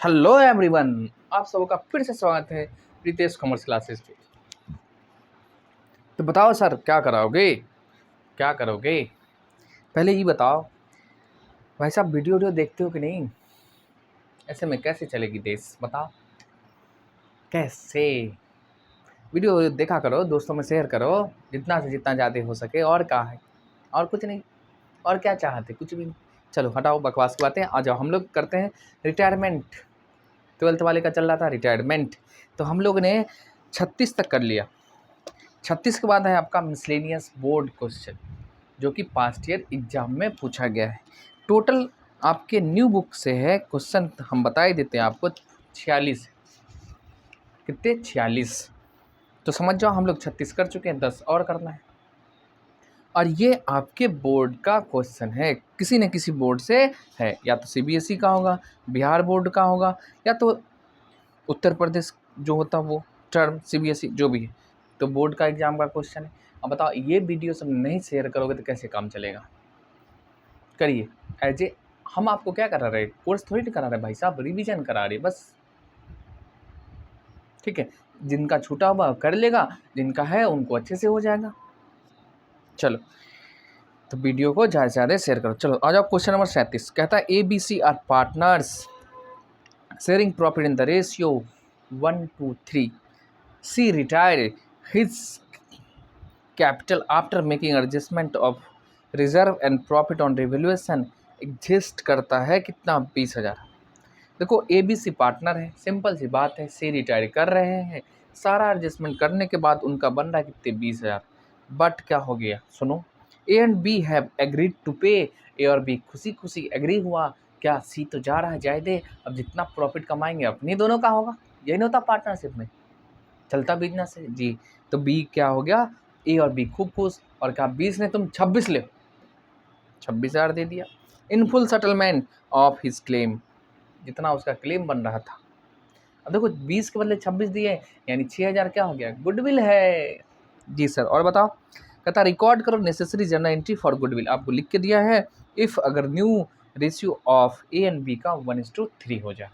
Hello everyone, आप सबका फिर से स्वागत है रितेश कॉमर्स क्लासेस पे। तो बताओ सर, क्या करोगे? पहले ये बताओ भाई साहब, वीडियो देखते हो कि नहीं? ऐसे में कैसे चलेगी देश, बताओ कैसे? वीडियो देखा करो, दोस्तों में शेयर करो, जितना से जितना ज़्यादा हो सके। और क्या है? और कुछ नहीं। और क्या चाहते? कुछ भी नहीं। चलो हटाओ बकवास की बातें, आ जाओ हम लोग करते हैं रिटायरमेंट। 12th वाले का चल रहा था रिटायरमेंट, तो हम लोग ने 36 तक कर लिया। 36 के बाद है आपका मिसलेनियस बोर्ड क्वेश्चन, जो कि पास्ट ईयर एग्जाम में पूछा गया है। टोटल आपके न्यू बुक से है क्वेश्चन, हम बता ही देते हैं आपको, 46। कितने? 46। तो समझ जाओ हम लोग 36 कर चुके हैं, 10 और करना है। और ये आपके बोर्ड का क्वेश्चन है, किसी न किसी बोर्ड से है, या तो सीबीएसई का होगा, बिहार बोर्ड का होगा, या तो उत्तर प्रदेश जो होता वो टर्म सीबीएसई जो भी है। तो बोर्ड का एग्जाम का क्वेश्चन है। अब बताओ, ये वीडियो सब नहीं शेयर करोगे तो कैसे काम चलेगा? करिए। एज ए हम आपको क्या करा रहे, कोर्स थोड़ी करा रहे भाई साहब, रिवीजन करा रहे बस। ठीक है, जिनका छूटा हुआ कर लेगा, जिनका है उनको अच्छे से हो जाएगा। चलो, तो वीडियो को ज़्यादा से ज़्यादा शेयर करो। चलो आ जाओ, क्वेश्चन नंबर 37 कहता है ABC are partners sharing profit in the ratio 1:3. C retired his capital after making adjustment of reserve and profit on revaluation exist करता है कितना? 20,000। देखो ABC पार्टनर है, सिंपल सी बात है, सी रिटायर कर रहे हैं, सारा एडजस्टमेंट करने के बाद उनका बन रहा है कितने? 20,000। बट क्या हो गया, सुनो, A and B have agreed to pay. A और बी खुशी खुशी एग्री हुआ, क्या सी तो जा रहा है, जाए दे, अब जितना प्रॉफिट कमाएंगे अपनी दोनों का होगा। यही नहीं होता पार्टनरशिप में, चलता बिजनेस है जी। तो बी क्या हो गया, ए और बी खूब खुश, और कहा 20 ने तुम 26 ले, 26,000 दे दिया in full settlement of his claim, जितना उसका क्लेम बन रहा था। अब देखो 20 के बदले 26 दिए, यानी 6,000 क्या हो गया? गुडविल है जी सर। और बताओ, कहता रिकॉर्ड करो necessary journal entry for goodwill, आपको लिख के दिया है इफ अगर new ratio of A and B का 1:3 हो जाए।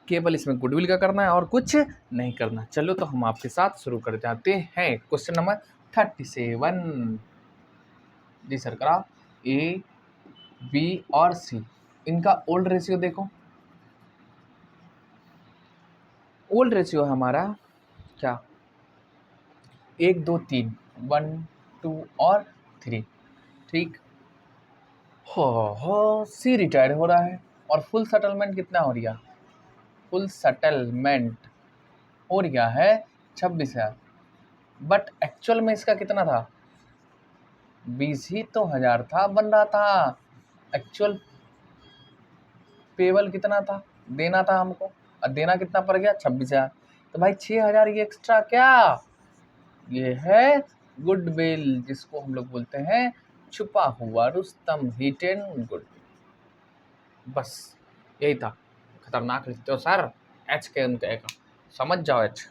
केवल इसमें गुडविल का करना है और कुछ नहीं करना। चलो तो हम आपके साथ शुरू कर जाते हैं। क्वेश्चन नंबर 37 जी सर करा। ए बी और सी, इनका ओल्ड रेशियो देखो। ओल्ड रेशियो है हमारा क्या? 1 2 3, 1 2 और 3। ठीक हो सी रिटायर हो रहा है, और फुल सेटलमेंट कितना हो रहा? फुल सेटलमेंट हो रहा है 26,000। बट एक्चुअल में इसका कितना था? 20 ही तो हजार था, बन रहा था। एक्चुअल पेबल कितना था? देना था हमको, और देना कितना पड़ गया? 26,000। तो भाई 6,000 ये एक्स्ट्रा क्या? ये है गुडविल, जिसको हम लोग बोलते हैं छुपा हुआ रुस्तम, हिडन गुडविल। बस यही था। खतरनाक लिखते हो सर, एच के उनका एक समझ जाओ एच।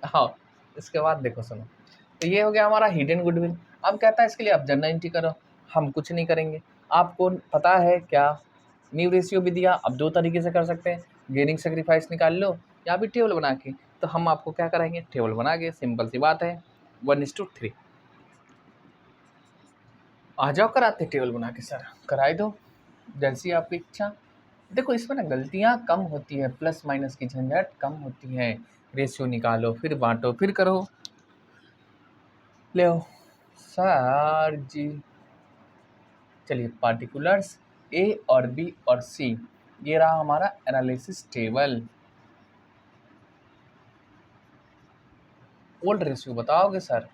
हाँ, इसके बाद देखो सुनो, तो ये हो गया हमारा हिडन गुडविल। अब कहता है इसके लिए आप जर्नल एंट्री करो। हम कुछ नहीं करेंगे, आपको पता है क्या? न्यू रेशियो भी दिया, अब 2 तरीके से कर सकते हैं, गेनिंग सेक्रीफाइस निकाल लो या भी टेबल बना के। तो हम आपको क्या कराएंगे? टेबल बना के, सिंपल सी बात है, 1:3। आ जाओ कराते टेबल बना के सर, कराई दो जैसी आपकी इच्छा। देखो इसमें ना गलतियाँ कम होती है, प्लस माइनस की झंझट कम होती है। रेशियो निकालो, फिर बांटो, फिर करो। ले सर जी, चलिए पार्टिकुलर्स ए और बी और सी, ये रहा हमारा एनालिसिस टेबल। ओल्ड रेशियो बताओगे सर?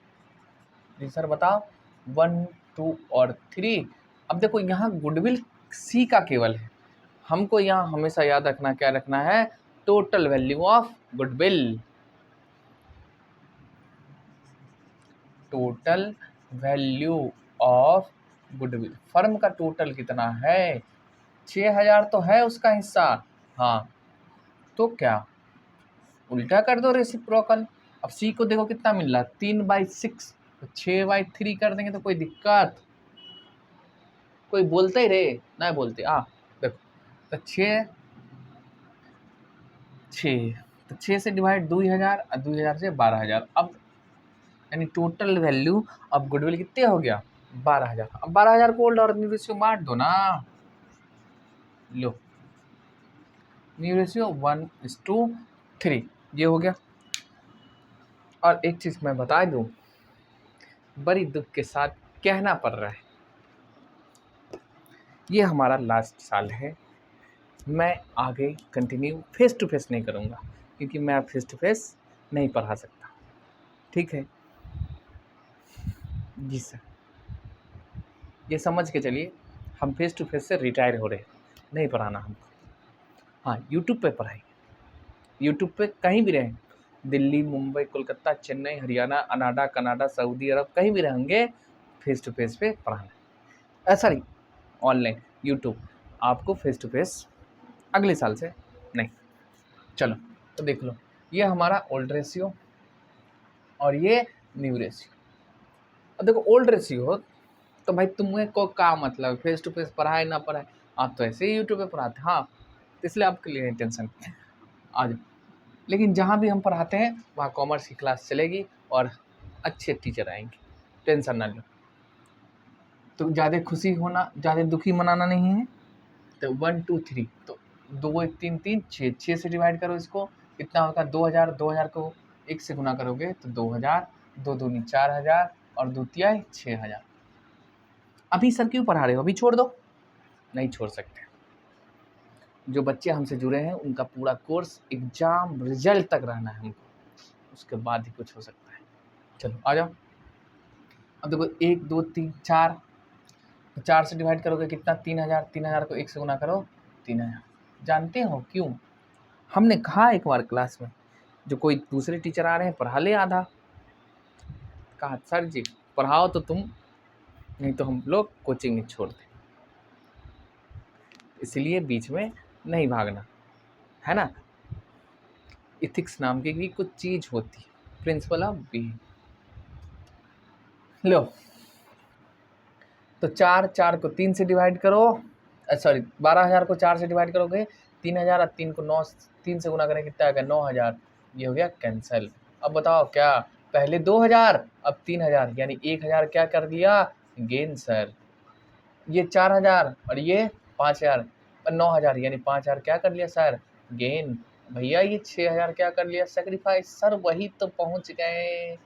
जी सर बताओ। 1 2 और 3। अब देखो यहाँ गुडविल सी का केवल है, हमको यहाँ हमेशा याद रखना, क्या रखना है? Total value of goodwill. Total value of goodwill, firm का टोटल कितना है? 6,000 तो है उसका हिस्सा। हाँ, तो क्या उल्टा कर दो रेसिप्रोकल। अब सी को देखो कितना मिल रहा है? 3/6, तो 6/3 कर देंगे तो कोई दिक्कत? कोई बोलते ही रे, ना बोलते देखो, तो 6 6, तो 6 से डिवाइड 2000 और 2000 से 12000। अब यानी टोटल वैल्यू अब गुडविल कितने हो गया 12000। अब 12000 को ओल्ड और न्यू रेशियो बांट दो ना, लो न्यू रेशियो 1:3 ये हो गया। और एक चीज मैं बता दूं, बड़ी दुख के साथ कहना पड़ रहा है, ये हमारा लास्ट साल है। मैं आगे कंटिन्यू फेस टू फेस नहीं करूँगा, क्योंकि मैं फेस टू फेस नहीं पढ़ा सकता। ठीक है जी सर, ये समझ के चलिए हम फेस टू फेस से रिटायर हो रहे हैं, नहीं पढ़ाना हमको। हाँ यूट्यूब पे पढ़ाई, यूट्यूब पे कहीं भी रहें, दिल्ली, मुंबई, कोलकाता, चेन्नई, हरियाणा, अनाडा, कनाडा, सऊदी अरब, कहीं भी रहेंगे फेस टू फेस पे पढ़ाना। सॉरी ऑनलाइन यूट्यूब, आपको फेस टू फेस अगले साल से नहीं। चलो तो देख लो, ये हमारा ओल्ड रेशियो और ये न्यू रेशियो। अब देखो ओल्ड रेशियो हो तो भाई तुम्हें को क्या मतलब फेस टू फेस पढ़ाए ना पढ़ाए, आप तो ऐसे ही यूट्यूब पे पढ़ाते। हाँ तो इसलिए आपके लिए टेंशन आ जाओ। लेकिन जहाँ भी हम पढ़ाते हैं वहाँ कॉमर्स की क्लास चलेगी और अच्छे टीचर आएंगे, टेंशन ना लो। तो ज़्यादा खुशी होना, ज़्यादा दुखी मनाना नहीं है। तो 1 2 3, तो 2 1 3 3 6, 6 से डिवाइड करो इसको, कितना होगा 2000। 2000 को 1 से गुना करोगे तो 2000, 2 दूनी 4000 और 2 तिहाई 6000। अभी सर क्यों पढ़ा रहे हो, अभी छोड़ दो, नहीं छोड़ सकते। जो बच्चे हमसे जुड़े हैं उनका पूरा कोर्स एग्जाम रिजल्ट तक रहना है हमको, उसके बाद ही कुछ हो सकता है। चलो आ जाओ। अब देखो 1 2 3 4, तो 4 से डिवाइड करोगे कितना 3000। 3000 को 1 से गुना करो 3000। जानते हो क्यों? हमने कहा एक बार क्लास में, जो कोई दूसरे टीचर आ रहे हैं पढ़ा ले आधा। कहा सर जी पढ़ाओ तो तुम, नहीं तो हम लोग कोचिंग नहीं छोड़ते। इसलिए बीच में नहीं भागना है ना। इथिक्स नाम की भी कुछ चीज होती है, प्रिंसिपल ऑफ बीइंग। लो तो 4 को 3 से डिवाइड करो, सॉरी 12000 को 4 से डिवाइड करोगे 3000 और 3 को 9, 3 से गुना करें कितना आ गया 9000। ये हो गया कैंसिल। अब बताओ क्या, पहले 2000 अब 3000, यानी 1000 क्या कर दिया गेन सर। ये 4000 और ये 5000 और 9000, यानी 5000 क्या कर लिया सर गेन। भैया ये 6000 क्या कर लिया सेक्रीफाइस सर, वही तो पहुंच गए।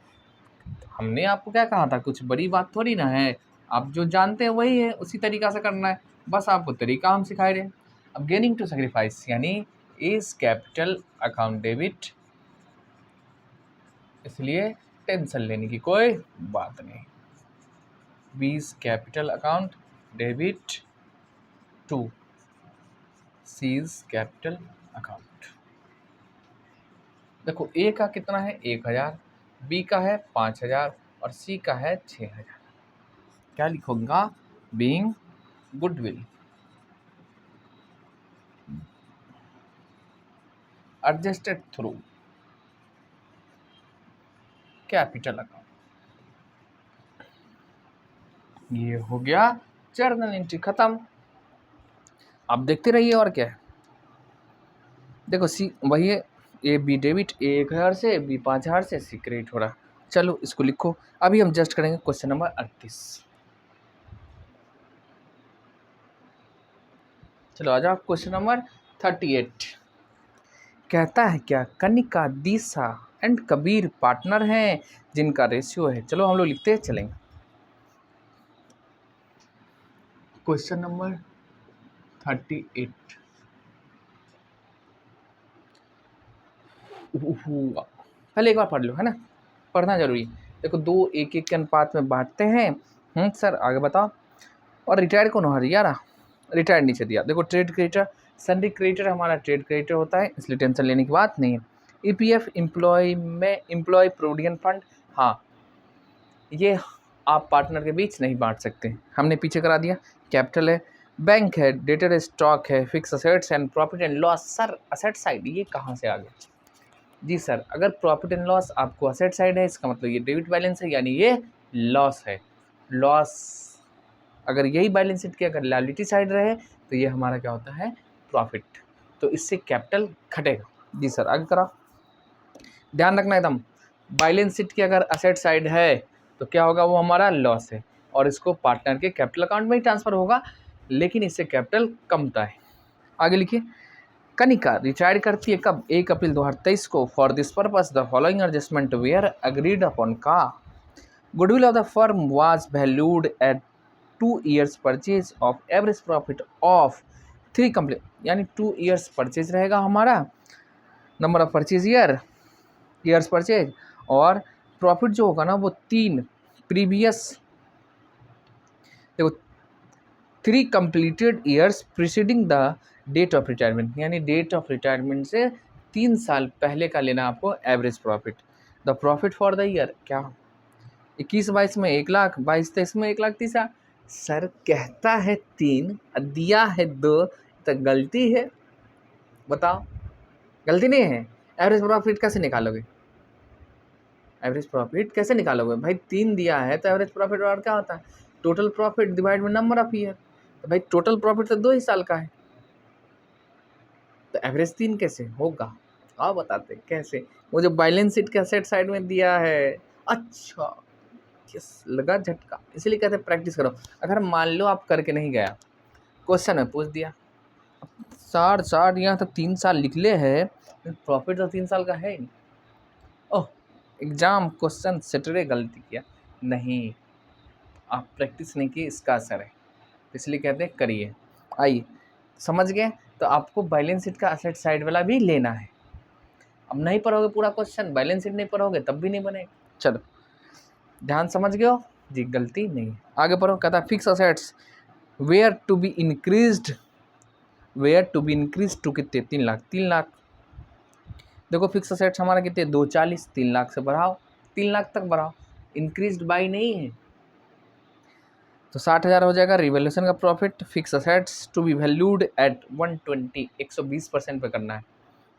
हमने आपको क्या कहा था, कुछ बड़ी बात थोड़ी ना है, आप जो जानते हैं वही है, उसी तरीका से करना है, बस आपको तरीका हम सिखाए रहे। अब गेनिंग टू सेक्रीफाइस यानी इज कैपिटल अकाउंट डेबिट, इसलिए टेंशन लेने की कोई बात नहीं। B's capital account debit to C's capital account. देखो ए का कितना है 1000, बी का है 5000 और सी का है 6000। क्या लिखूंगा, being goodwill adjusted through capital account. ये हो गया जर्नल एंट्री खत्म। अब देखते रहिए और क्या है। देखो सी वही है, ए बी डेबिट, ए 1000 से, बी 5000 से, सी क्रेडिट हो रहा। चलो इसको लिखो। अभी हम जस्ट करेंगे क्वेश्चन नंबर 38। चलो आ जाओ क्वेश्चन नंबर 38। कहता है क्या कनिका, दिशा एंड कबीर पार्टनर हैं जिनका रेशियो है, चलो हम लोग लिखते चलेंगे। Question number 38। पहले एक बार पढ़ लो, है ना, पढ़ना जरूरी। देखो 2 1 के अनुपात में बांटते हैं। सर आगे बताओ। और रिटायर्ड कौन हो यार, रिटायर्ड नीचे दिया। देखो ट्रेड क्रेडिटर, सन्डी क्रेडिटर हमारा ट्रेड क्रेडिटर होता है, इसलिए टेंशन लेने की बात नहीं है। ईपीएफ एम्प्लॉय में एम्प्लॉय प्रोविडेंट फंड, हाँ ये आप पार्टनर के बीच नहीं बांट सकते, हमने पीछे करा दिया। कैपिटल है, बैंक है, डेटेड स्टॉक है, fix assets and profit and loss. Sir asset side ये कहाँ से आ गया? जी सर, अगर प्रॉफिट एंड लॉस आपको असेट साइड है, इसका मतलब ये डेबिट बैलेंस है, यानी ये लॉस है। लॉस अगर यही बैलेंस शीट की अगर लायबिलिटी साइड रहे तो ये हमारा क्या होता है प्रॉफिट। तो इससे कैपिटल घटेगा। जी सर, आगे करा। ध्यान रखना एकदम, बैलेंस शीट की अगर असेट साइड है तो क्या होगा, वो हमारा लॉस है और इसको पार्टनर के कैपिटल अकाउंट में ही ट्रांसफर होगा, लेकिन इससे कैपिटल कमता है। आगे लिखिए, कनिका रिटायर करती है कब, 1 अप्रैल 2023 को। For this purpose the following adjustment were agreed upon का। Goodwill of the firm was valued at 2 years purchase of average profit of 3 complete, यानी 2 years परचेज रहेगा हमारा, number of purchase years purchase, और प्रॉफिट जो होगा ना वो 3 previous, देखो 3 completed years preceding the date of retirement, यानी डेट ऑफ रिटायरमेंट से 3 साल पहले का लेना आपको average profit. The profit for the year क्या, 21-22 में 1 लाख, 22-23 में 1,30,000। सर कहता है 3, दिया है 2, तो गलती है, बताओ, गलती नहीं है। एवरेज प्रॉफिट कैसे निकालोगे, एवरेज प्रॉफिट कैसे निकालोगे भाई, 3 दिया है तो एवरेज प्रॉफिट और क्या होता है, टोटल प्रॉफिट डिवाइड में नंबर ऑफ ईयर। तो भाई टोटल प्रॉफिट तो 2 ही साल का है, तो एवरेज 3 कैसे होगा, आप बताते कैसे। वो जो बैलेंस शीट के असेट साइड में दिया है, अच्छा यस, लगा झटका, इसलिए कहते हैं प्रैक्टिस करो। अगर मान लो आप करके नहीं गया, क्वेश्चन में पूछ दिया, साठ यहाँ तक 3 साल निकले हैं, प्रॉफिट तो 3 साल का है ही नहीं। ओह, एग्जाम क्वेश्चन सैटरडे गलती किया, नहीं आप प्रैक्टिस नहीं की, इसका असर है, इसलिए कहते हैं करिए। आइए समझ गए, तो आपको बैलेंस शीट का असेट साइड वाला भी लेना है। अब नहीं पढ़ोगे पूरा क्वेश्चन, बैलेंस शीट नहीं पढ़ोगे तब भी नहीं बनेगा। चलो ध्यान समझ गए हो जी, गलती नहीं। आगे पढ़ो, कहता है fix assets were to be increased, were to be increase to कितने, 3 लाख, 3 लाख। देखो फिक्स असेट्स हमारा कितने, 240, 3 लाख से बढ़ाओ, 3 लाख तक बढ़ाओ, इंक्रीज्ड बाई नहीं है तो 60,000 हो जाएगा। रिवैल्यूएशन का profit, fix assets to be valued at 120, 120% पे करना है,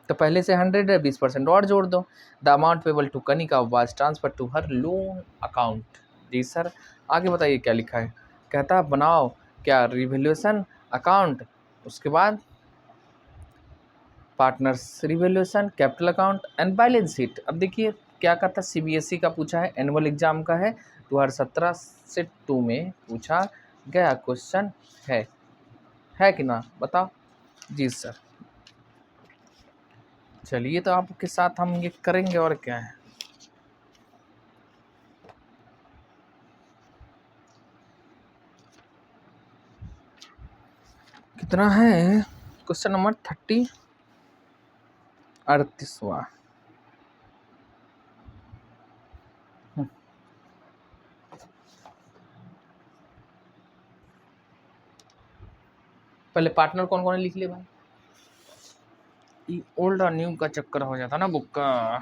तो पहले से 100 है, 20% और जोड़ दो। The amount payable to Kanika was transfer to her loan account. जी सर, आगे बताइए क्या लिखा है, कहता है बनाओ क्या, रिवैल्यूएशन अकाउंट, उसके बाद partners revaluation, capital account and balance sheet. अब देखिए क्या कहता है, सीबीएसई का पूछा है, एनुअल एग्जाम का है, 2017 से 2 में पूछा गया क्वेश्चन है कि ना, बताओ। जी सर, चलिए तो आपके साथ हम ये करेंगे, और क्या है। कितना है क्वेश्चन नंबर 38वां। पहले पार्टनर कौन कौन है लिख ले भाई, ये ओल्ड और न्यू का चक्कर हो जाता ना बुक का।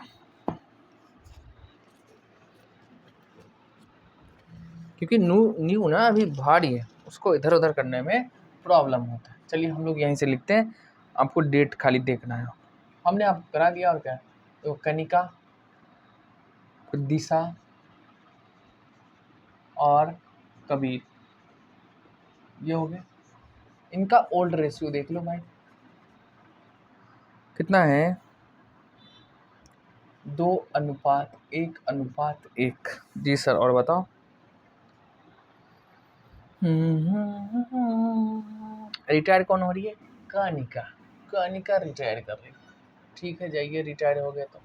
क्योंकि न्यू ना अभी भारी है, उसको इधर उधर करने में प्रॉब्लम होता है। चलिए हम लोग यहीं से लिखते हैं, आपको डेट खाली देखना है, हमने आप करा दिया और क्या। तो कनिका, दिशा और कबीर, ये हो गए, इनका ओल्ड रेशियो देख लो भाई, कितना है, 2:1:1। जी सर, और बताओ। रिटायर कौन हो रही है, कनिका, कनिका रिटायर कर रही है, ठीक है जाइए, रिटायर हो गए तो।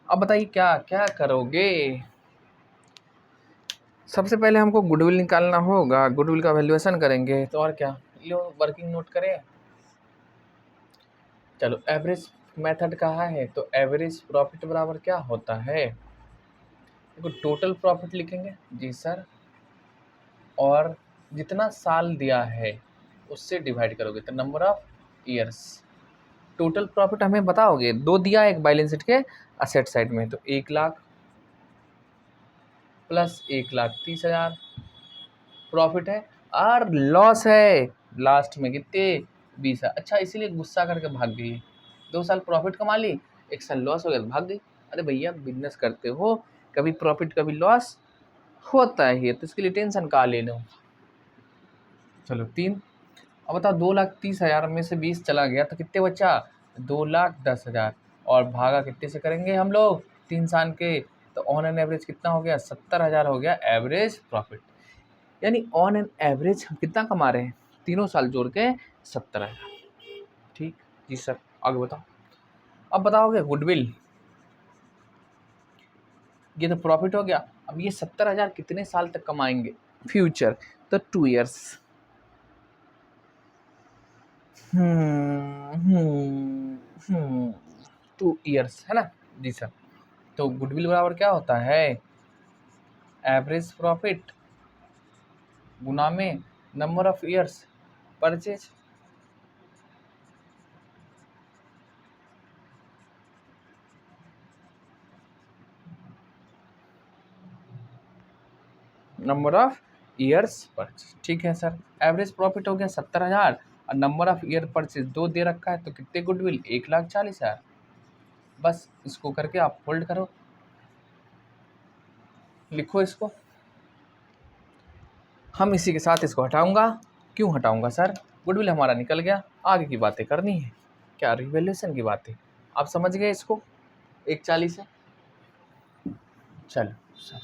अब बताइए क्या क्या करोगे। सबसे पहले हमको गुडविल निकालना होगा, गुडविल का वैल्यूएशन करेंगे, तो और क्या, लो वर्किंग नोट करें। चलो एवरेज मेथड कहाँ है, तो एवरेज प्रॉफिट बराबर क्या होता है, देखो टोटल प्रॉफिट लिखेंगे। जी सर, और जितना साल दिया है उससे डिवाइड करोगे तो number of years. Total profit हमें बताओगे, 2 दिया है एक बैलेंस शीट के असेट साइड में, तो 1 लाख प्लस 1,30,000 प्रॉफिट है, और लॉस है लास्ट में कितने, 20। अच्छा इसीलिए गुस्सा करके भाग गई, 2 साल प्रॉफिट कमा ली, 1 साल लॉस हो गया तो भाग गई। अरे भैया बिजनेस करते हो, कभी प्रॉफिट कभी लॉस होता ही है, तो इसके लिए टेंशन कहाँ ले लो। चलो 3, अब बताओ 2,30,000 में से 20 चला गया तो कितने बचा, 2,10,000 और भागा कितने से करेंगे हम लोग 3 साल के, तो ऑन एन एवरेज कितना हो गया 70,000 हो गया एवरेज प्रॉफिट। यानी ऑन एन एवरेज हम कितना कमा रहे हैं तीनों साल जोड़ के 70,000। ठीक जी सर, आगे बताओ। अब बताओगे गुडविल, ये तो प्रॉफिट हो गया। अब ये 70,000 कितने साल तक कमाएंगे फ्यूचर, तो 2 ईयर्स। 2 ईयर्स है ना जी सर। तो गुडविल बराबर क्या होता है, एवरेज प्रॉफिट गुना में number of years purchase. Number of years purchase, ठीक है सर। एवरेज प्रॉफिट हो गया 70,000 और नंबर ऑफ ईयर परचेज 2 दे रखा है, तो कितने गुडविल 1,40,000। बस इसको करके आप फोल्ड करो, लिखो इसको। हम इसी के साथ इसको हटाऊंगा। क्यों हटाऊंगा सर, गुडविल हमारा निकल गया, आगे की बातें करनी है, क्या रिवैल्यूएशन की बातें। आप समझ गए इसको, 1,40 है। चलो सर,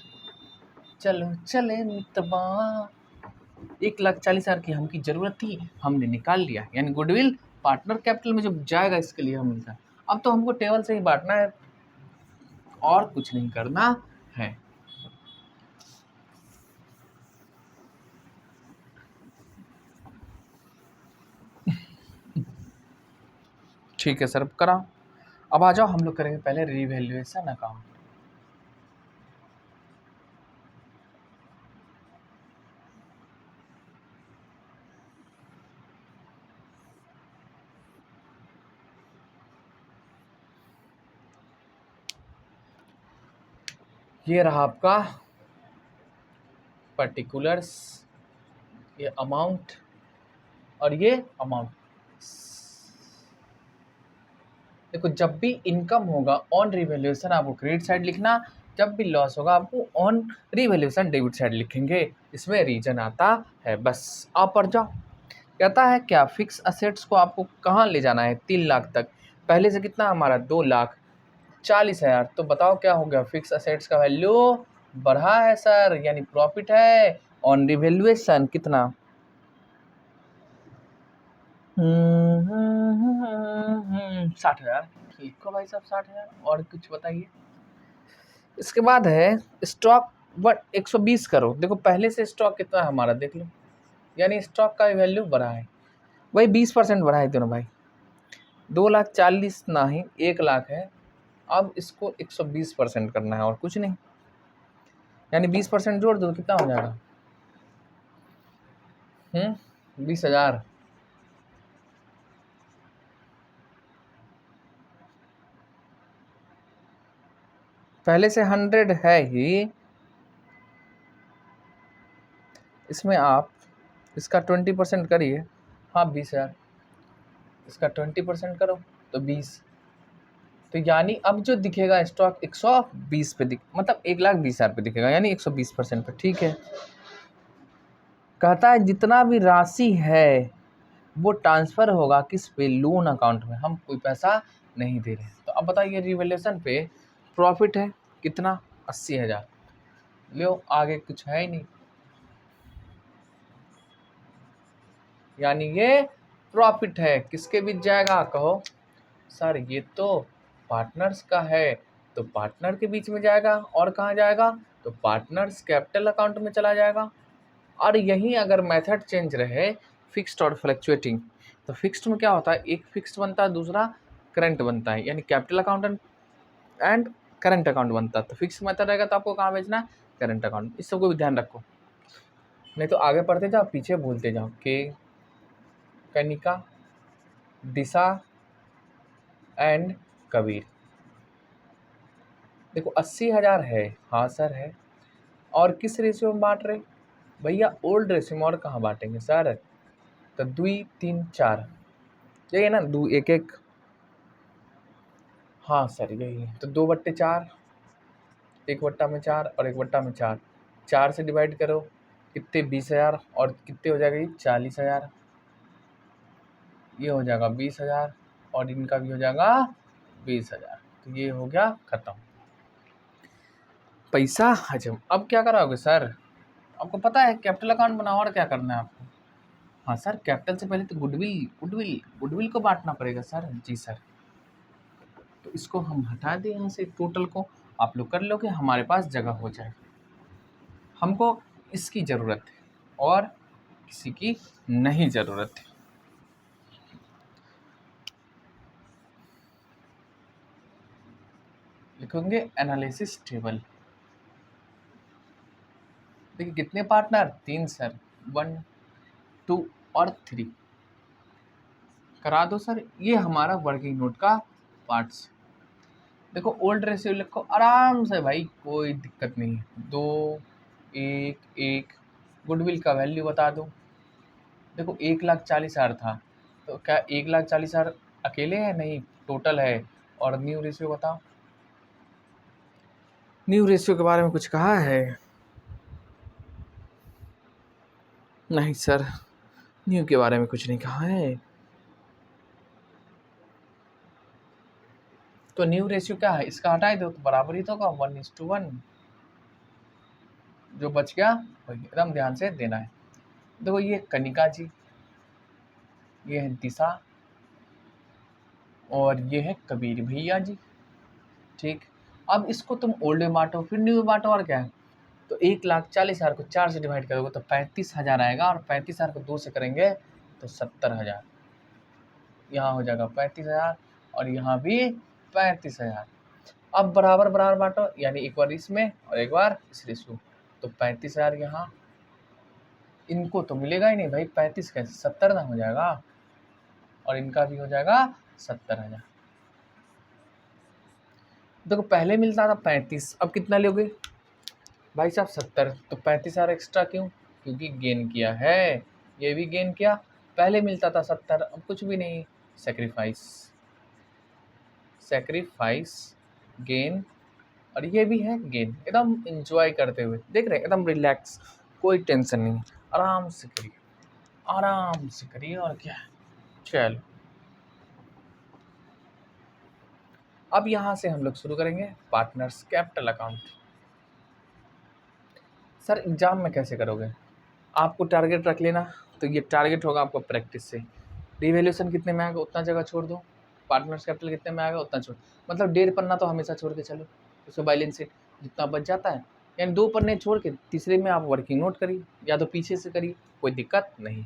चलो चले मितवा, 1,40,000 की हमकी जरूरत थी, हमने निकाल लिया। यानी गुडविल पार्टनर कैपिटल में जब जाएगा इसके लिए हम मिलता है। अब तो हमको टेबल से ही बांटना है और कुछ नहीं करना है। ठीक है सर, अब करा। अब आ जाओ हम लोग करेंगे पहले रिवैल्यूएशन अकाउंट। ये रहा आपका पर्टिकुलर्स, ये अमाउंट और ये अमाउंट। देखो जब भी इनकम होगा ऑन रिवैल्यूएशन आपको क्रेडिट साइड लिखना, जब भी लॉस होगा आपको ऑन रिवैल्यूएशन डेबिट साइड लिखेंगे। इसमें रीजन आता है, बस आप पढ़ जाओ। कहता है क्या फिक्स असेट्स को आपको कहाँ ले जाना है 3 लाख तक। पहले से कितना हमारा 2,40,000, तो बताओ क्या हो गया, फिक्स असेट्स का वैल्यू बढ़ा है सर, यानी प्रॉफिट है ऑन रिवैल्यूएशन कितना 60,000। लिखो भाई साहब 60,000, और कुछ बताइए। इसके बाद है स्टॉक 120 करो। देखो पहले से स्टॉक कितना है हमारा देख लो, यानी स्टॉक का वैल्यू बढ़ा है, वही 20% बढ़ा है दोनों भाई। 2,40,000 ना ही 1,00,000 है, अब इसको 120% करना है और कुछ नहीं। यानी 20% जोड़ दो कितना हो जाएगा 20,000। पहले से 100 है ही, इसमें आप इसका 20% करिए, हाँ 20,000, इसका 20% करो तो 20। तो यानी अब जो दिखेगा स्टॉक 120 पे मतलब 1,20,000 पे दिखेगा, यानी 120% पे। ठीक है, कहता है जितना भी राशि है वो ट्रांसफ़र होगा किस पे, लोन अकाउंट में, हम कोई पैसा नहीं दे रहे। तो अब बताइए रिवैल्यूएशन पे प्रॉफिट है कितना 80,000, लो आगे कुछ है ही नहीं, यानी ये प्रॉफिट है। किसके बीच जाएगा कहो सर, ये तो पार्टनर्स का है, तो पार्टनर के बीच में जाएगा। और कहाँ जाएगा, तो पार्टनर्स कैपिटल अकाउंट में चला जाएगा। और यहीं अगर मेथड चेंज रहे फिक्स्ड और फ्लक्चुएटिंग, तो फिक्स्ड में क्या होता है, एक फिक्स्ड बनता है दूसरा करंट बनता है, यानी capital account and current account बनता है। तो फिक्स्ड मेथड रहेगा तो आपको कहाँ भेजना है, करंट अकाउंट। इस सबको भी ध्यान रखो, नहीं तो आगे पढ़ते जाओ पीछे भूलते जाओ। के कनिका, दिशा एंड कबीर। देखो 80,000 है, हाँ सर है, और किस रेशियो में बांट रहे भैया, ओल्ड रेशियो में। और कहाँ बांटेंगे सर, तो 2, 3, 4 यही है ना, 2, 1, 1, हाँ सर यही है। तो 2/4, 1/4 और 1/4, 4 से डिवाइड करो कितने 20,000, और कितने हो जाएगा ये 40,000, ये हो जाएगा 20,000 और इनका भी हो जाएगा 20,000। तो ये हो गया खत्म, पैसा हजम। अब क्या कराओगे सर? आपको पता है कैपिटल अकाउंट बनाओ और क्या करना है आपको? हाँ सर, कैपिटल से पहले तो गुडविल को बांटना पड़ेगा सर। जी सर, तो इसको हम हटा दें यहाँ से, टोटल को आप लोग कर लो कि हमारे पास जगह हो जाए। हमको इसकी ज़रूरत है और किसी की नहीं ज़रूरत है। लिखेंगे एनालिसिस टेबल। देखिए कितने पार्टनर? 3 सर, 1 2 और 3 करा दो सर। ये हमारा वर्किंग नोट का पार्ट्स। देखो ओल्ड रेशियो लिखो आराम से भाई, कोई दिक्कत नहीं है। 2 1 1 गुडविल का वैल्यू बता दो। देखो 1,40,000 था, तो क्या 1,40,000 अकेले है? नहीं, टोटल है। और न्यू रेशियो बताओ। न्यू रेशियो के बारे में कुछ कहा है? नहीं सर, न्यू के बारे में कुछ नहीं कहा है। तो न्यू रेशियो क्या है? इसका हटाई दो तो बराबर ही तो होगा, 1:1। जो बच गया वही एकदम ध्यान से देना है। देखो ये कनिका जी, ये है दिशा, और ये है कबीर भैया जी। ठीक, अब इसको तुम ओल्ड में बांटो, फिर न्यू में बांटो, और क्या है? तो 1,40,000 को 4 से डिवाइड करोगे तो 35,000 आएगा, और 35,000 को 2 से करेंगे तो 70,000। यहाँ हो जाएगा 35,000 और यहाँ भी 35,000। अब बराबर बराबर बांटो, यानी एक बार इसमें और एक बार इस रेशियो। तो 35,000 यहाँ, इनको तो मिलेगा ही नहीं भाई, 35 कैसे, 70 ना हो जाएगा, और इनका भी हो जाएगा 70,000। देखो पहले मिलता था 35, अब कितना लोगे भाई साहब? 70। तो 35,000 एक्स्ट्रा क्यों? क्योंकि गेन किया है, ये भी गेन किया। पहले मिलता था 70, अब कुछ भी नहीं, सेक्रीफाइस गेन, और ये भी है गेन। एकदम एंजॉय करते हुए देख रहे हैं, एकदम रिलैक्स, कोई टेंशन नहीं, आराम से करिए, आराम से करिए, और क्या है। चलो अब यहाँ से हम लोग शुरू करेंगे partners capital account. Sir exam में कैसे करोगे? आपको टारगेट रख लेना, तो ये टारगेट होगा आपको प्रैक्टिस से। रिवैल्यूएशन कितने में आएगा उतना जगह छोड़ दो, पार्टनर्स कैपिटल कितने में आएगा उतना छोड़, मतलब 1.5 पन्ना तो हमेशा छोड़ के चलो, उसको बैलेंस शीट जितना बच जाता है, यानी 2 पन्ने छोड़ के तीसरे में आप वर्किंग नोट करिए, या तो पीछे से करिए, कोई दिक्कत नहीं।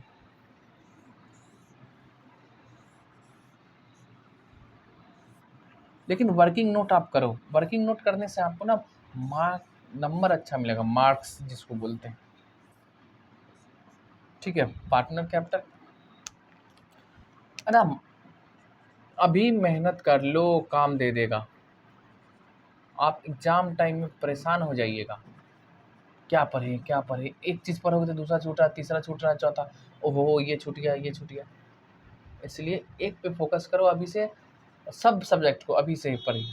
लेकिन वर्किंग नोट आप करो, वर्किंग नोट करने से आपको ना नंबर अच्छा मिलेगा, मार्क्स जिसको बोलते हैं। ठीक है, पार्टनर कैपिटल है ना, अभी मेहनत कर लो, काम दे देगा। आप एग्जाम टाइम में परेशान हो जाइएगा, क्या पढ़े क्या पढ़े, एक चीज़ पढ़ोगे तो दूसरा छूट रहा, तीसरा छूट रहा, चौथा ओहो ये छूट गया, ये छूट गया। इसलिए एक पे फोकस करो अभी से, सब सब्जेक्ट को अभी से ही पढ़िए,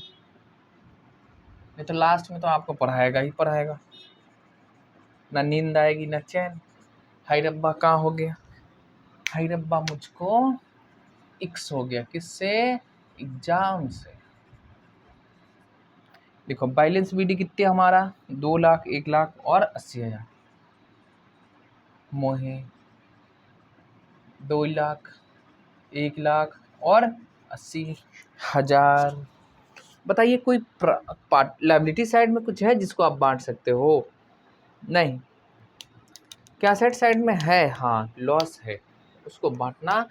नहीं तो लास्ट में तो आपको पढ़ाएगा ही पढ़ाएगा, ना नींद आएगी ना चैन। हाय रब्बा कहाँ हो गया? हाय रब्बा मुझको इक्स हो गया, किससे? एग्जाम से। देखो बैलेंस बीडी कितने हमारा 2 लाख 1 लाख और 80,000, मोहे 2 लाख 1 लाख और 80,000। बताइए कोई लायबिलिटी साइड में कुछ है जिसको आप बांट सकते हो? नहीं। क्या साइड में है? हाँ लॉस है, उसको बांटना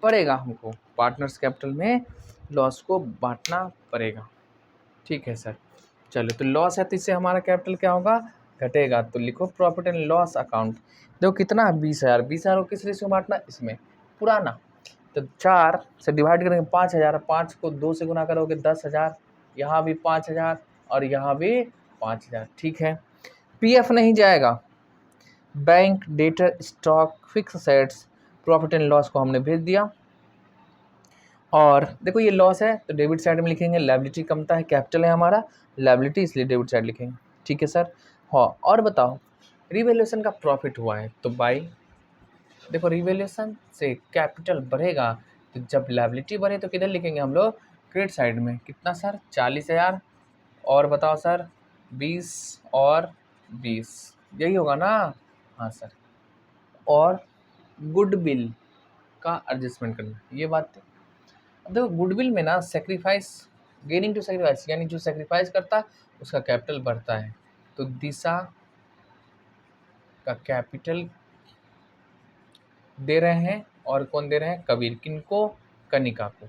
पड़ेगा हमको, पार्टनर्स कैपिटल में लॉस को बांटना पड़ेगा। ठीक है सर, चलो तो लॉस है तो इससे हमारा कैपिटल क्या होगा? घटेगा। तो लिखो प्रॉफिट एंड लॉस अकाउंट। देखो कितना है? 20,000। 20,000 को किस रेशियो में बांटना? इसमें पुराना। तो 4 से डिवाइड करेंगे 5,000, 5 को 2 से गुना करोगे 10,000, यहाँ भी 5,000 और यहाँ भी 5,000। ठीक है, पीएफ नहीं जाएगा, bank debtor stock fix assets profit and loss को हमने भेज दिया। और देखो ये लॉस है तो डेबिट साइड में लिखेंगे, लायबिलिटी कमता है, कैपिटल है हमारा, लायबिलिटी इसलिए डेबिट साइड लिखेंगे। ठीक है सर। हाँ और बताओ, रिवैल्यूएशन का प्रॉफिट हुआ है तो बाई, देखो रिवैल्यूएशन से कैपिटल बढ़ेगा, तो जब लायबिलिटी बढ़े तो किधर लिखेंगे हम लोग? क्रेडिट साइड में। कितना सर? 40,000 और बताओ सर 20 और 20, यही होगा ना? हाँ सर। और गुडविल का एडजस्टमेंट करना, ये बात थी। अब देखो गुडविल में ना सेक्रीफाइस, गेनिंग टू सेक्रीफाइस, यानी जो सेक्रीफाइस करता है उसका कैपिटल बढ़ता है। तो दिशा का कैपिटल दे रहे हैं, और कौन दे रहे हैं? कबीर। किनको? कनिका को।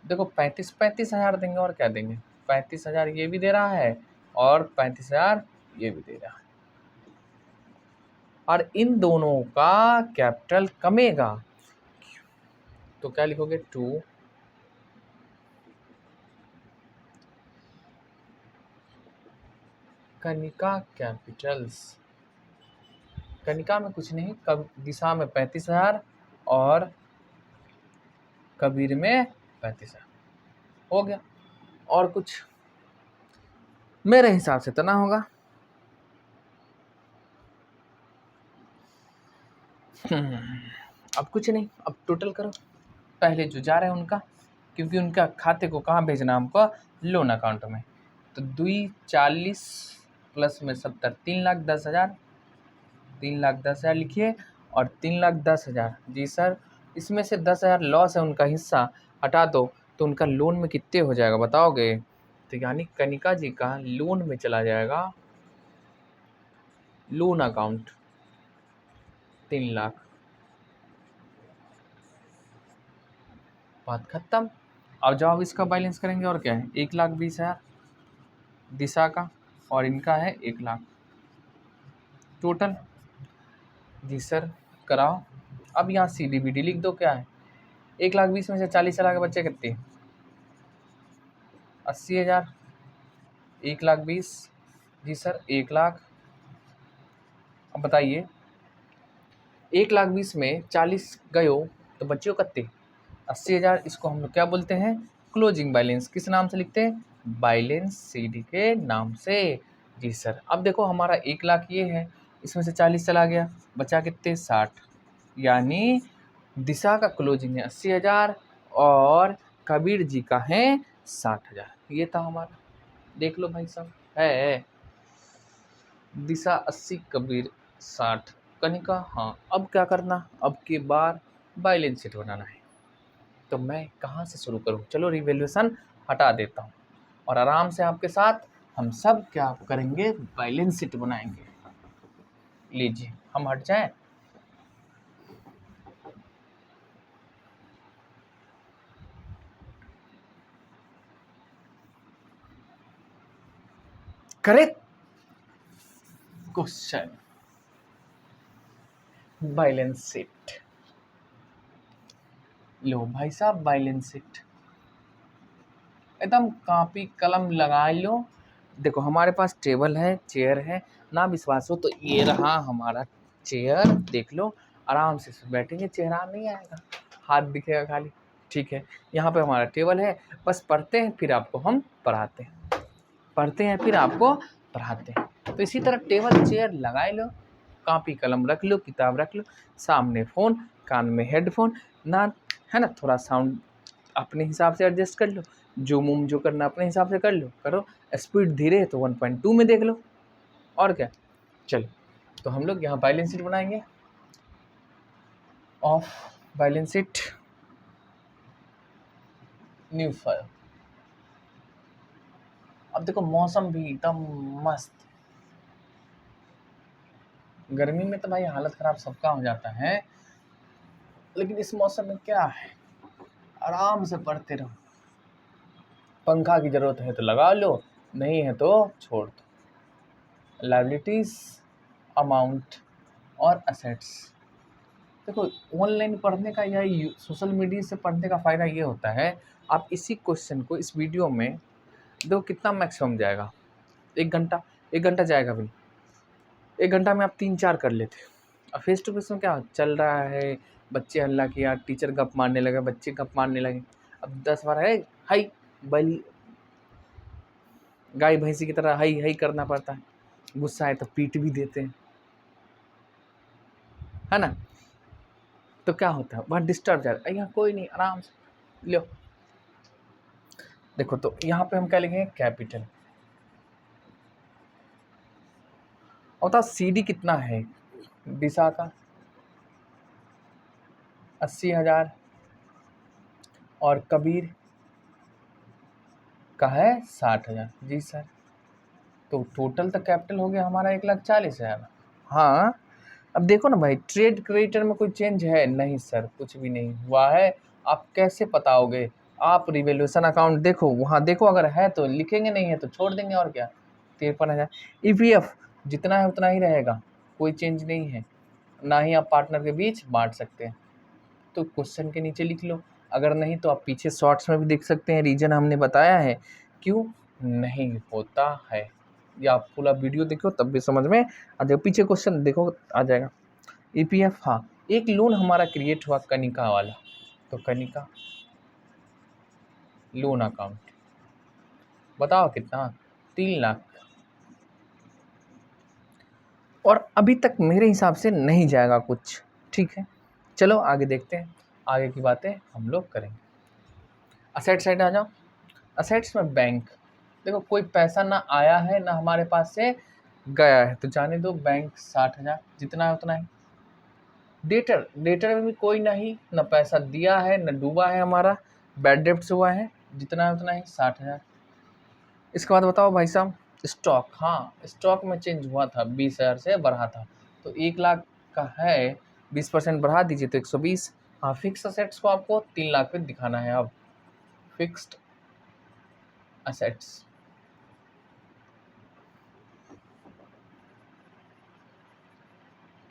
देखो 35,000 देंगे, और क्या देंगे? 35,000 ये भी दे रहा है और 35,000 ये भी दे रहा है, और इन दोनों का कैपिटल कमेगा। तो क्या लिखोगे? 2 कनिका कैपिटल्स। कनिका में कुछ नहीं, दिशा में 35,000 और कबीर में 35,000 हो गया। और कुछ मेरे हिसाब से तो ना होगा। अब कुछ नहीं, अब टोटल करो पहले जो जा रहे हैं उनका, क्योंकि उनका खाते को कहाँ भेजना हमको? लोन अकाउंट में। तो 240 प्लस में 70, 3,10,000, 3,10,000 लिखिए, और 3,10,000 जी सर। इसमें से 10,000 लॉस है, उनका हिस्सा हटा दो, तो उनका लोन में कितने हो जाएगा बताओगे? तो यानी कनिका जी का लोन में चला जाएगा, लोन अकाउंट 3 लाख। बात खत्म। अब जब इसका बैलेंस करेंगे, और क्या है? 1,20,000 दिशा का, और इनका है 1 लाख टोटल। जी सर कराओ। अब यहाँ CDBD लिख दो। क्या है? 1,20,000 में से 40 चला के बच्चे कितने? 80,000। 1,20,000 जी सर 1 लाख। अब बताइए 1,20,000 में 40 गए हो तो बच्चे को कितने? 80,000। इसको हम लोग क्या बोलते हैं? Closing balance. किस नाम से लिखते हैं? बैलेंस CD के नाम से। जी सर। अब देखो हमारा 1 लाख ये है, इसमें से 40 चला गया, बचा कितने? 60। यानी दिशा का क्लोजिंग है 80,000 और कबीर जी का है 60,000। ये था हमारा। देख लो भाई साहब, है दिशा 80, कबीर 60, कनिका। हाँ अब क्या करना? अब की बार बैलेंस शीट बनाना है। तो मैं कहाँ से शुरू करूँ? चलो रिवैल्यूएशन हटा देता हूँ, और आराम से आपके साथ हम सब क्या करेंगे? बैलेंस शीट बनाएंगे। लीजिए हम हट जाएं। Correct question. बैलेंस शीट लो भाई साहब, बैलेंस शीट एकदम कॉपी कलम लगा लो। देखो हमारे पास टेबल है, चेयर है, ना विश्वास हो तो ये रहा हमारा चेयर, देख लो। आराम से बैठेंगे, चेहरा नहीं आएगा, हाथ दिखेगा खाली। ठीक है, यहाँ पे हमारा टेबल है, बस पढ़ते हैं फिर आपको हम पढ़ाते हैं, पढ़ते हैं फिर आपको पढ़ाते हैं। तो इसी तरह टेबल चेयर लगाए लो, कॉपी कलम रख लो, किताब रख लो, सामने फ़ोन, कान में हेडफोन ना, है ना, थोड़ा साउंड अपने हिसाब से एडजस्ट कर लो, जूम उम जो करना अपने हिसाब से कर लो, करो। स्पीड धीरे है तो 1.2 में देख लो, और क्या। चलो तो हम लोग यहाँ बैलेंस शीट बनाएंगे। Of balance sheet, new file. अब देखो मौसम भी एकदम मस्त, गर्मी में तो भाई हालत ख़राब सबका हो जाता है, लेकिन इस मौसम में क्या है, आराम से पढ़ते रहो। पंखा की ज़रूरत है तो लगा लो, नहीं है तो छोड़ दो। लायबिलिटीज़, अमाउंट और असेट्स। देखो ऑनलाइन पढ़ने का या सोशल मीडिया से पढ़ने का फ़ायदा ये होता है, आप इसी क्वेश्चन को इस वीडियो में देखो कितना मैक्सिमम जाएगा, 1 घंटा, 1 घंटा जाएगा भी नहीं, 1 घंटा में आप 3-4 कर लेते। अब फेस टू फेस में क्या चल रहा है, बच्चे हल्ला किया, टीचर गप मारने लगे, बच्चे गप मारने लगे, अब 10 बार है हाई बल गाय भैंसी की तरह हाई हाई करना पड़ता है, गुस्सा है तो पीट भी देते हैं, है ना। तो क्या होता है वहाँ डिस्टर्ब जाता है, यहाँ कोई नहीं, आराम से लो देखो, तो यहाँ पे हम क्या लिखेंगे, कैपिटल। और था CD कितना है, दिशा का 80,000 और कबीर का है 60,000। जी सर, तो टोटल तो कैपिटल हो गया हमारा 1,40,000। हाँ, अब देखो ना भाई, ट्रेड क्रेडिटर में कोई चेंज है नहीं सर, कुछ भी नहीं हुआ है। आप कैसे बताओगे? आप रिवैल्यूएशन अकाउंट देखो, वहाँ देखो, अगर है तो लिखेंगे, नहीं है तो छोड़ देंगे, और क्या। 53,000 EPF जितना है उतना ही रहेगा, कोई चेंज नहीं है, ना ही आप पार्टनर के बीच बांट सकते हैं। तो क्वेश्चन के नीचे लिख लो, अगर नहीं तो आप पीछे शॉर्ट्स में भी देख सकते हैं, रीजन हमने बताया है क्यों नहीं होता है, या आप पूरा वीडियो देखो तब भी समझ में आ जाएगा, पीछे क्वेश्चन देखो आ जाएगा। EPF, हाँ, एक लोन हमारा क्रिएट हुआ कनिका वाला, तो कनिका लोन अकाउंट, बताओ कितना, 3 लाख, और अभी तक मेरे हिसाब से नहीं जाएगा कुछ। ठीक है, चलो आगे देखते हैं, आगे की बातें हम लोग करेंगे। असेट साइड आ जाओ। असेट्स में बैंक, देखो कोई पैसा ना आया है ना हमारे पास से गया है, तो जाने दो, बैंक 60,000 जितना है उतना है। डेटर, डेटर में भी कोई नहीं, ना पैसा दिया है ना डूबा है हमारा, बैड डेब्ट्स हुआ है, जितना है उतना ही 60,000। इसके बाद बताओ भाई साहब, स्टॉक, हाँ स्टॉक में चेंज हुआ था, 20,000 से बढ़ा था, तो 1 लाख का है, 20% बढ़ा दीजिए तो 120। हाँ, फिक्स असेट्स को आपको 3 लाख पे दिखाना है। अब फिक्स्ड असेट्स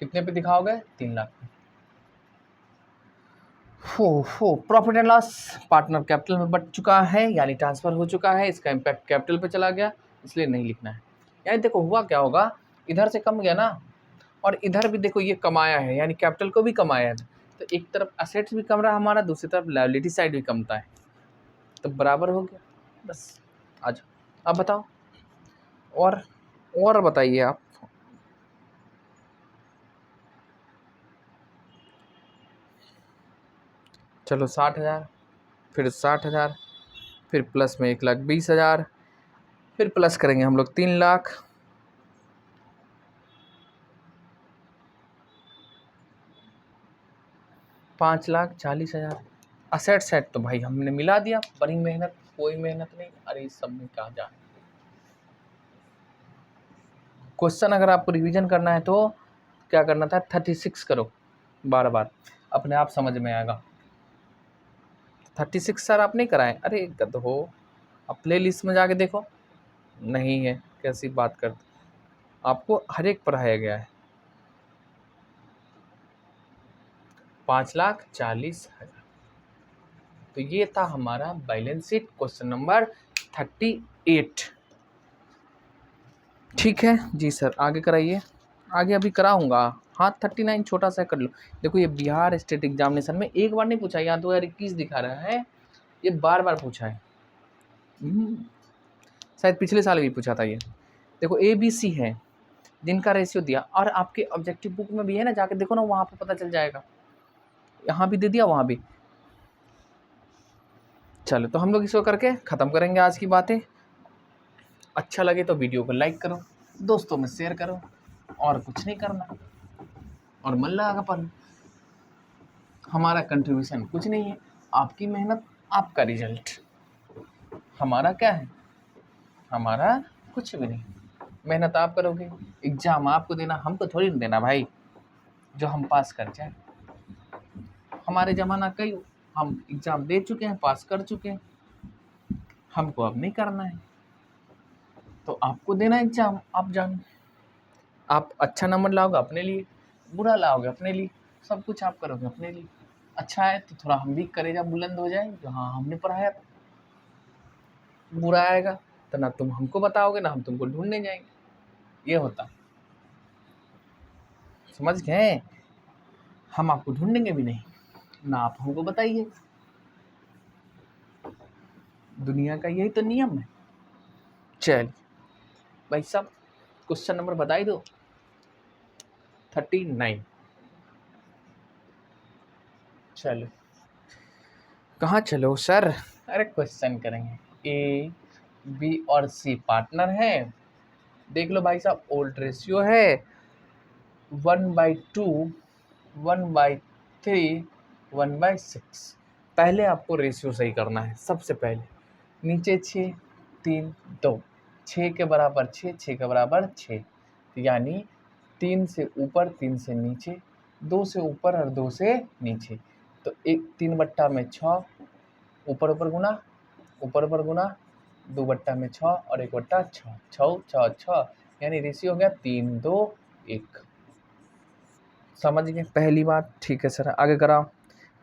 कितने पे दिखाओगे, 3 लाख पे। Profit and loss partner capital में बढ़ चुका है, यानी ट्रांसफर हो चुका है, इसका इम्पैक्ट कैपिटल पे चला गया, इसलिए नहीं लिखना है। यानी देखो हुआ क्या होगा, इधर से कम गया ना, और इधर भी देखो ये कमाया है, यानी कैपिटल को भी कमाया है, तो एक तरफ असेट्स भी कम रहा हमारा, दूसरी तरफ लायबिलिटी साइड भी कमता है, तो बराबर हो गया। बस आ जाओ, अब बताओ, और बताइए आप। चलो 60,000, फिर 60,000, फिर प्लस में 1,20,000, फिर प्लस करेंगे हम लोग 3 लाख, 5,40,000। असेट सेट तो भाई हमने मिला दिया, बड़ी मेहनत, कोई मेहनत नहीं, अरे इस सब में कहा जा। क्वेश्चन अगर आपको रिवीजन करना है तो क्या करना था, 36 करो बार बार, अपने आप समझ में आएगा। 36 सर आप नहीं कराएं, अरे गध हो, अब प्ले लिस्ट में जाके देखो, नहीं है, कैसी बात करते, आपको हर एक पढ़ाया गया है। 5,40,000, तो ये था हमारा बैलेंस शीट क्वेश्चन नंबर 38। ठीक है जी सर, आगे कराइए, आगे अभी कराऊंगा। हाँ 39 छोटा सा कर लो। देखो ये बिहार स्टेट एग्जामिनेशन में एक बार नहीं पूछा, यहाँ 2021 दिखा रहा है, ये बार बार पूछा है, शायद पिछले साल भी पूछा था ये। देखो ABC है जिनका रेशियो दिया, और आपके ऑब्जेक्टिव बुक में भी है ना, जाके देखो ना, वहाँ पे पता चल जाएगा, यहाँ भी दे दिया वहाँ भी। चलो तो हम लोग इसको करके ख़त्म करेंगे आज की बातें। अच्छा लगे तो वीडियो को लाइक करो, दोस्तों में शेयर करो, और कुछ नहीं करना, और मन लगा पढ़ो। हमारा कंट्रीब्यूशन कुछ नहीं है, आपकी मेहनत, आपका रिजल्ट, हमारा क्या है, हमारा कुछ भी नहीं। मेहनत आप करोगे, एग्जाम आपको देना, हमको थोड़ी ना देना भाई, जो हम पास कर जाए। हमारे ज़माना कई, हम एग्ज़ाम दे चुके हैं, पास कर चुके हैं, हमको अब नहीं करना है, तो आपको देना एग्ज़ाम, आप जानो। आप अच्छा नंबर लाओगे अपने लिए, बुरा लाओगे अपने लिए, सब कुछ आप करोगे अपने लिए। अच्छा है तो थोड़ा हम भी करेगा बुलंद हो जाए, जो हाँ हमने पढ़ाया था। बुरा आएगा तो ना तुम हमको बताओगे ना हम तुमको ढूंढने जाएंगे, ये होता, समझ गए। हम आपको ढूंढेंगे भी नहीं, ना आप हमको बताइए, दुनिया का यही तो नियम है। चल भाई साहब, क्वेश्चन नंबर बताई दो, 39। चलो कहाँ चलो सर? अरे क्वेश्चन करेंगे। ए बी और सी पार्टनर है। देख लो भाई साहब, ओल्ड रेशियो है 1/2, 1/3, 1/6। पहले आपको रेशियो सही करना है सबसे पहले। नीचे 6, 3, 2, 6 के बराबर 6, 6 के बराबर 6, यानी 3 से ऊपर 3 से नीचे, 2 से ऊपर और 2 से नीचे। तो एक 3/6 ऊपर ऊपर गुना, ऊपर ऊपर गुना, 2/6 और 1/6, 6 6 6, यानी रेशियो हो गया 3 2 1। समझ गए पहली बात? ठीक है सर, आगे कराओ।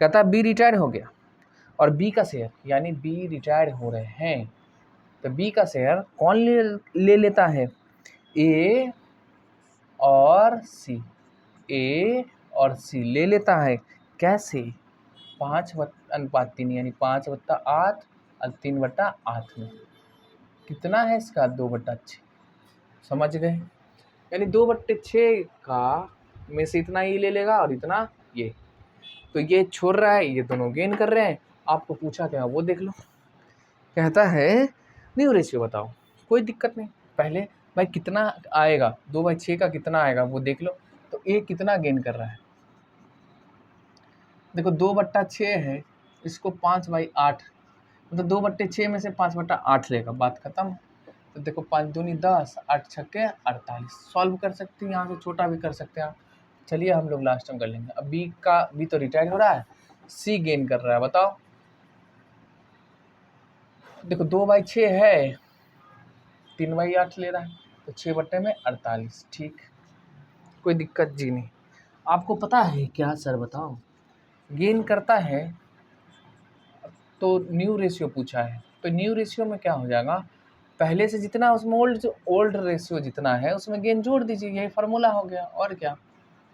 कहता है बी रिटायर हो गया और बी का शेयर, यानी बी रिटायर हो रहे हैं, तो बी का शेयर कौन ले लेता है? ए और सी, ए और सी ले लेता है। कैसे? 5/3, यानी 5/8 और 3/8 में कितना है इसका? 2/6। समझ गए? यानी 2/6 का में से इतना ही ले लेगा और इतना ये, तो ये छोड़ रहा है, ये दोनों गेन कर रहे हैं। आपको पूछा क्या वो देख लो। कहता है न्यू रेशियो बताओ। कोई दिक्कत नहीं, पहले भाई कितना आएगा, 2/6 का कितना आएगा वो देख लो। तो ए कितना गेन कर रहा है? देखो 2/6 है, इसको 5/8, मतलब 2/6 में से 5/8 लेगा, बात खत्म। तो देखो 5 दूनी 10, 8 छक्के 48। सॉल्व कर सकते हैं, यहाँ से छोटा भी कर सकते हैं आप। चलिए हम लोग लास्ट में कर लेंगे। अब बी तो रिटायर हो रहा है, सी गेन कर रहा है, बताओ। देखो 2/6 है, 3/8 ले रहा है, तो 6/48। ठीक, कोई दिक्कत जी नहीं। आपको पता है क्या सर बताओ? गेन करता है तो न्यू रेशियो पूछा है, तो न्यू रेशियो में क्या हो जाएगा? पहले से जितना उसमें ओल्ड रेशियो जितना है उसमें गेन जोड़ दीजिए, यही फार्मूला हो गया और क्या।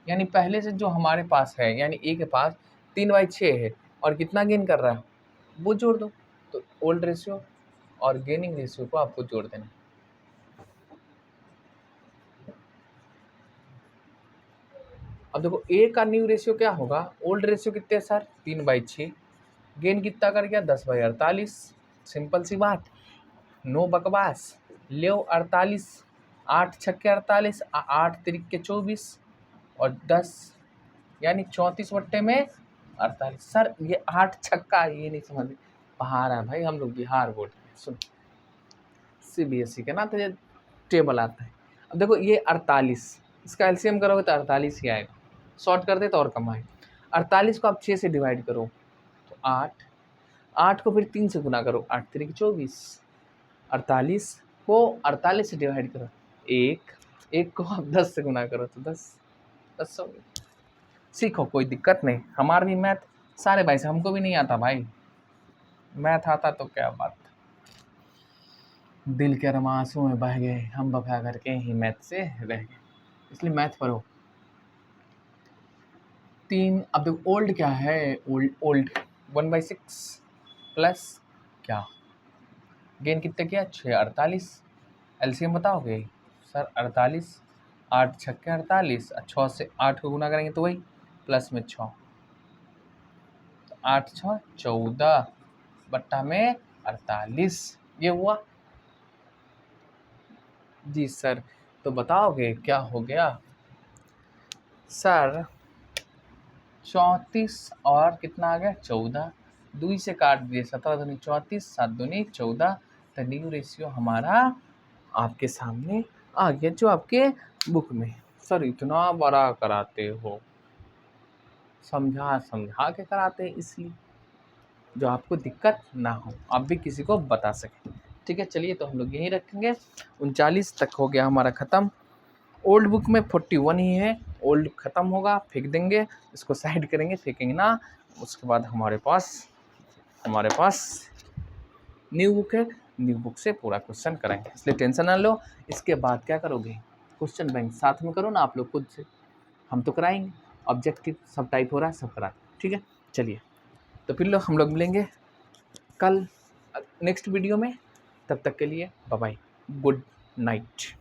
यानी पहले से जो हमारे पास है, यानी ए के पास 3/6 है और कितना गेन कर रहा है वो जोड़ दो। तो ओल्ड रेशियो और गेनिंग रेशियो को आपको जोड़ देना। अब देखो ए का न्यू रेशियो क्या होगा? ओल्ड रेशियो कितने सर? 3/6। गेन कितना कर गया? 10/48। सिंपल सी बात, नो बकवास। ले 48, 8 छक्के 48, 8 तिरिक 24 और 10, यानी 34/48। सर ये 8 छक्का, ये नहीं समझ, बाहर है भाई, हम लोग बिहार बोर्ड में, सुन CBSE के ना, तो ये टेबल आता है। अब देखो ये 48, इसका एलसीएम करोगे तो 48 ही आएगा, शॉर्ट कर दे तो और कम आए। 48 को आप 6 से डिवाइड करो तो 8, 8 को फिर 3 से गुना करो, 8 तिरिक 24, 48 को 48 से डिवाइड करो 1, 1 को आप 10 से गुना करो तो 10, 10 हो गया। सीखो, कोई दिक्कत नहीं। हमारा भी मैथ सारे भाई से, हमको भी नहीं आता भाई, मैथ आता तो क्या बात। दिल के अरमा आंसू में बह गए, हम बका करके ही मैथ से रह गए, इसलिए मैथ पढ़ो। 3, अब देखो ओल्ड क्या है? ओल्ड 1/6 प्लस क्या, गेन कितने किया? 6 48। एलसीएम बताओगे सर? 48, 8 छक्के 48, 6 से 8 को गुना करेंगे तो वही प्लस में 6, 8 6 14 बट्टा में 48, ये हुआ जी सर। तो बताओगे क्या हो गया सर? 34 और कितना आ गया? 14, 2 से काट दिए, 17 दूनी 34, 7 दूनी 14। तो न्यू रेशियो हमारा आपके सामने आ गया, जो आपके बुक में। सर इतना बड़ा कराते हो, समझा समझा के कराते हैं, इसलिए जो आपको दिक्कत ना हो, आप भी किसी को बता सकें। ठीक है, चलिए तो हम लोग यहीं रखेंगे। 39 तक हो गया हमारा ख़त्म। ओल्ड बुक में 41 ही है, ओल्ड ख़त्म होगा, फेंक देंगे, इसको साइड करेंगे, फेंकेंगे ना। उसके बाद हमारे पास न्यू बुक है, न्यू बुक से पूरा क्वेश्चन कराएंगे, इसलिए टेंशन ना लो। इसके बाद क्या करोगे? क्वेश्चन बैंक साथ में करो ना आप लोग खुद से, हम तो कराएंगे। ऑब्जेक्टिव सब टाइप हो रहा है, सब कराते, ठीक है। चलिए तो फिर हम लोग मिलेंगे कल नेक्स्ट वीडियो में, तब तक के लिए बाय बाय, गुड नाइट।